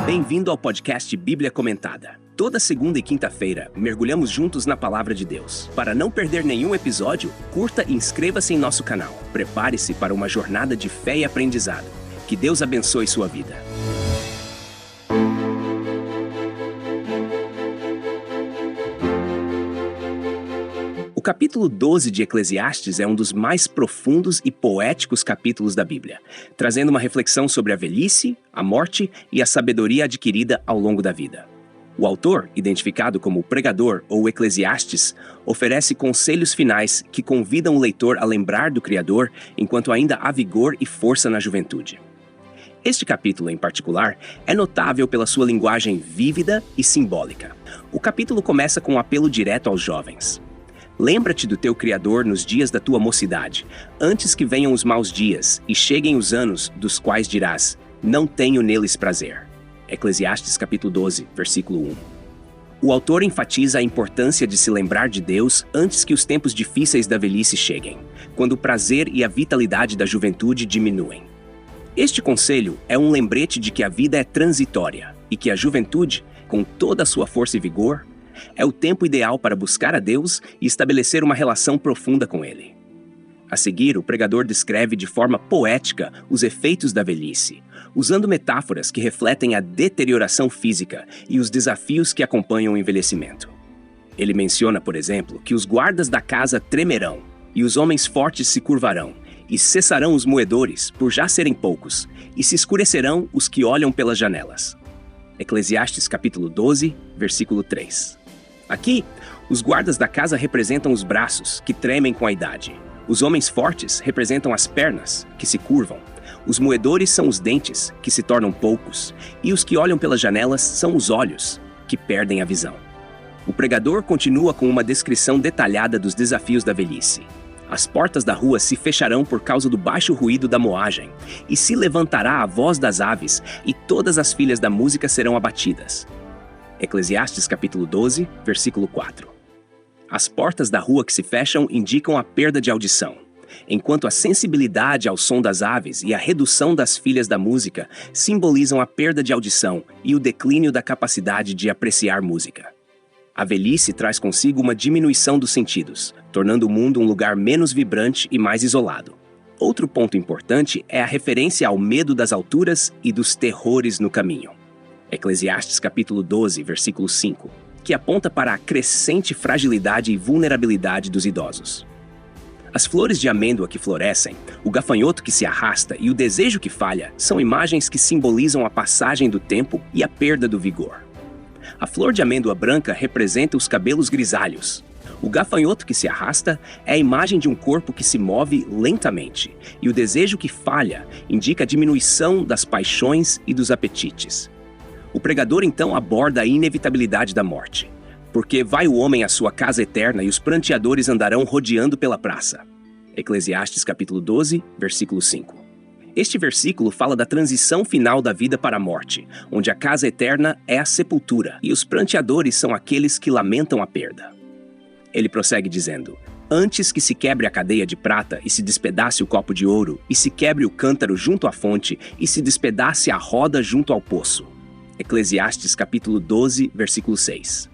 Bem-vindo ao podcast Bíblia Comentada. Toda segunda e quinta-feira, mergulhamos juntos na Palavra de Deus. Para não perder nenhum episódio, curta e inscreva-se em nosso canal. Prepare-se para uma jornada de fé e aprendizado. Que Deus abençoe sua vida. O capítulo 12 de Eclesiastes é um dos mais profundos e poéticos capítulos da Bíblia, trazendo uma reflexão sobre a velhice, a morte e a sabedoria adquirida ao longo da vida. O autor, identificado como o pregador ou Eclesiastes, oferece conselhos finais que convidam o leitor a lembrar do Criador enquanto ainda há vigor e força na juventude. Este capítulo, em particular, é notável pela sua linguagem vívida e simbólica. O capítulo começa com um apelo direto aos jovens. Lembra-te do teu Criador nos dias da tua mocidade, antes que venham os maus dias e cheguem os anos dos quais dirás, não tenho neles prazer. Eclesiastes capítulo 12, versículo 1. O autor enfatiza a importância de se lembrar de Deus antes que os tempos difíceis da velhice cheguem, quando o prazer e a vitalidade da juventude diminuem. Este conselho é um lembrete de que a vida é transitória e que a juventude, com toda a sua força e vigor, é o tempo ideal para buscar a Deus e estabelecer uma relação profunda com Ele. A seguir, o pregador descreve de forma poética os efeitos da velhice, usando metáforas que refletem a deterioração física e os desafios que acompanham o envelhecimento. Ele menciona, por exemplo, que os guardas da casa tremerão, e os homens fortes se curvarão, e cessarão os moedores, por já serem poucos, e se escurecerão os que olham pelas janelas. Eclesiastes capítulo 12, versículo 3. Aqui, os guardas da casa representam os braços, que tremem com a idade. Os homens fortes representam as pernas, que se curvam. Os moedores são os dentes, que se tornam poucos. E os que olham pelas janelas são os olhos, que perdem a visão. O pregador continua com uma descrição detalhada dos desafios da velhice. As portas da rua se fecharão por causa do baixo ruído da moagem, e se levantará a voz das aves, e todas as filhas da música serão abatidas. Eclesiastes capítulo 12, versículo 4. As portas da rua que se fecham indicam a perda de audição, enquanto a sensibilidade ao som das aves e a redução das filhas da música simbolizam a perda de audição e o declínio da capacidade de apreciar música. A velhice traz consigo uma diminuição dos sentidos, tornando o mundo um lugar menos vibrante e mais isolado. Outro ponto importante é a referência ao medo das alturas e dos terrores no caminho. Eclesiastes capítulo 12, versículo 5, que aponta para a crescente fragilidade e vulnerabilidade dos idosos. As flores de amêndoa que florescem, o gafanhoto que se arrasta e o desejo que falha são imagens que simbolizam a passagem do tempo e a perda do vigor. A flor de amêndoa branca representa os cabelos grisalhos. O gafanhoto que se arrasta é a imagem de um corpo que se move lentamente, e o desejo que falha indica a diminuição das paixões e dos apetites. O pregador então aborda a inevitabilidade da morte, porque vai o homem à sua casa eterna e os pranteadores andarão rodeando pela praça. Eclesiastes capítulo 12, versículo 5. Este versículo fala da transição final da vida para a morte, onde a casa eterna é a sepultura e os pranteadores são aqueles que lamentam a perda. Ele prossegue dizendo, antes que se quebre a cadeia de prata e se despedace o copo de ouro, e se quebre o cântaro junto à fonte e se despedace a roda junto ao poço. Eclesiastes capítulo 12, versículo 6.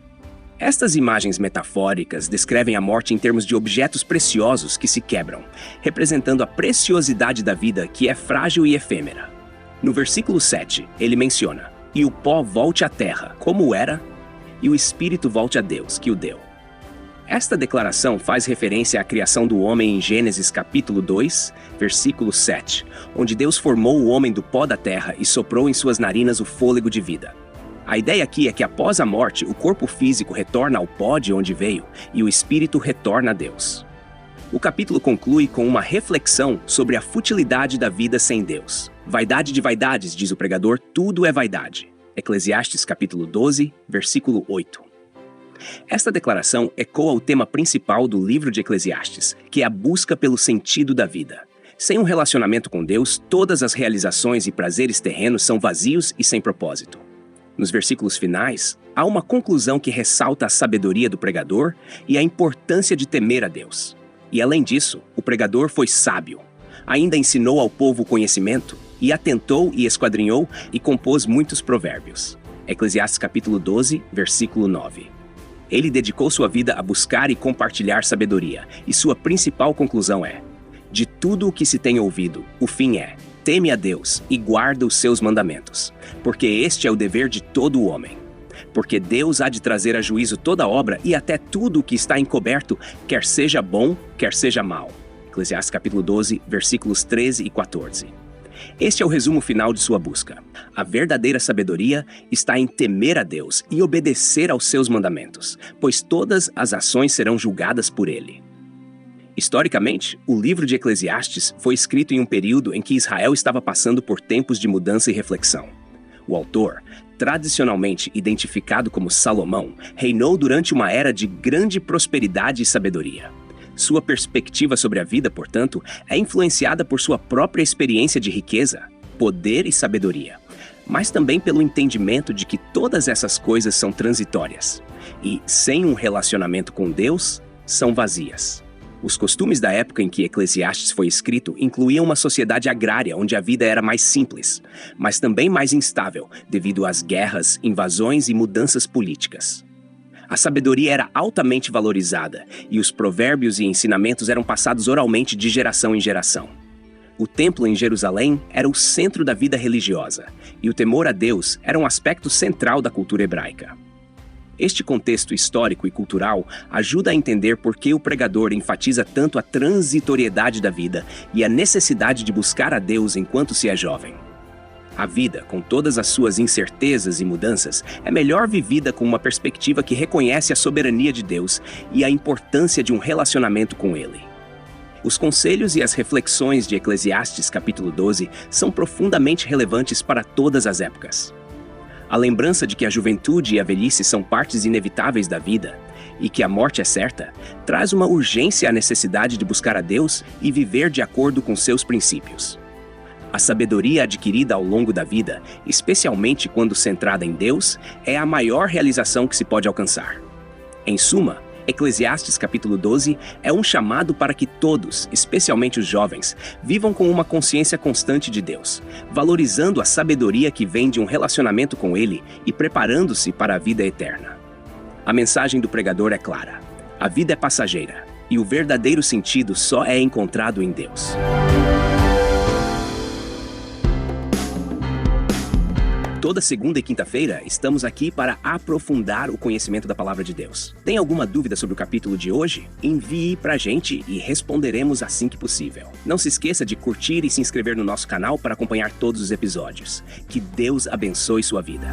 Estas imagens metafóricas descrevem a morte em termos de objetos preciosos que se quebram, representando a preciosidade da vida que é frágil e efêmera. No versículo 7, ele menciona, e o pó volte à terra, como era, e o espírito volte a Deus, que o deu. Esta declaração faz referência à criação do homem em Gênesis capítulo 2, versículo 7, onde Deus formou o homem do pó da terra e soprou em suas narinas o fôlego de vida. A ideia aqui é que após a morte, o corpo físico retorna ao pó de onde veio e o espírito retorna a Deus. O capítulo conclui com uma reflexão sobre a futilidade da vida sem Deus. Vaidade de vaidades, diz o pregador, tudo é vaidade. Eclesiastes capítulo 12, versículo 8. Esta declaração ecoa o tema principal do livro de Eclesiastes, que é a busca pelo sentido da vida. Sem um relacionamento com Deus, todas as realizações e prazeres terrenos são vazios e sem propósito. Nos versículos finais, há uma conclusão que ressalta a sabedoria do pregador e a importância de temer a Deus. E além disso, o pregador foi sábio. Ainda ensinou ao povo o conhecimento e atentou e esquadrinhou e compôs muitos provérbios. Eclesiastes capítulo 12, versículo 9. Ele dedicou sua vida a buscar e compartilhar sabedoria, e sua principal conclusão é: de tudo o que se tem ouvido, o fim é: teme a Deus e guarda os seus mandamentos, porque este é o dever de todo o homem. Porque Deus há de trazer a juízo toda obra e até tudo o que está encoberto, quer seja bom, quer seja mal. Eclesiastes capítulo 12, versículos 13 e 14. Este é o resumo final de sua busca. A verdadeira sabedoria está em temer a Deus e obedecer aos seus mandamentos, pois todas as ações serão julgadas por ele. Historicamente, o livro de Eclesiastes foi escrito em um período em que Israel estava passando por tempos de mudança e reflexão. O autor, tradicionalmente identificado como Salomão, reinou durante uma era de grande prosperidade e sabedoria. Sua perspectiva sobre a vida, portanto, é influenciada por sua própria experiência de riqueza, poder e sabedoria, mas também pelo entendimento de que todas essas coisas são transitórias e, sem um relacionamento com Deus, são vazias. Os costumes da época em que Eclesiastes foi escrito incluíam uma sociedade agrária onde a vida era mais simples, mas também mais instável devido às guerras, invasões e mudanças políticas. A sabedoria era altamente valorizada e os provérbios e ensinamentos eram passados oralmente de geração em geração. O templo em Jerusalém era o centro da vida religiosa e o temor a Deus era um aspecto central da cultura hebraica. Este contexto histórico e cultural ajuda a entender por que o pregador enfatiza tanto a transitoriedade da vida e a necessidade de buscar a Deus enquanto se é jovem. A vida, com todas as suas incertezas e mudanças, é melhor vivida com uma perspectiva que reconhece a soberania de Deus e a importância de um relacionamento com Ele. Os conselhos e as reflexões de Eclesiastes capítulo 12 são profundamente relevantes para todas as épocas. A lembrança de que a juventude e a velhice são partes inevitáveis da vida e que a morte é certa, traz uma urgência à necessidade de buscar a Deus e viver de acordo com seus princípios. A sabedoria adquirida ao longo da vida, especialmente quando centrada em Deus, é a maior realização que se pode alcançar. Em suma, Eclesiastes capítulo 12 é um chamado para que todos, especialmente os jovens, vivam com uma consciência constante de Deus, valorizando a sabedoria que vem de um relacionamento com Ele e preparando-se para a vida eterna. A mensagem do pregador é clara: a vida é passageira e o verdadeiro sentido só é encontrado em Deus. Toda segunda e quinta-feira estamos aqui para aprofundar o conhecimento da Palavra de Deus. Tem alguma dúvida sobre o capítulo de hoje? Envie pra gente e responderemos assim que possível. Não se esqueça de curtir e se inscrever no nosso canal para acompanhar todos os episódios. Que Deus abençoe sua vida.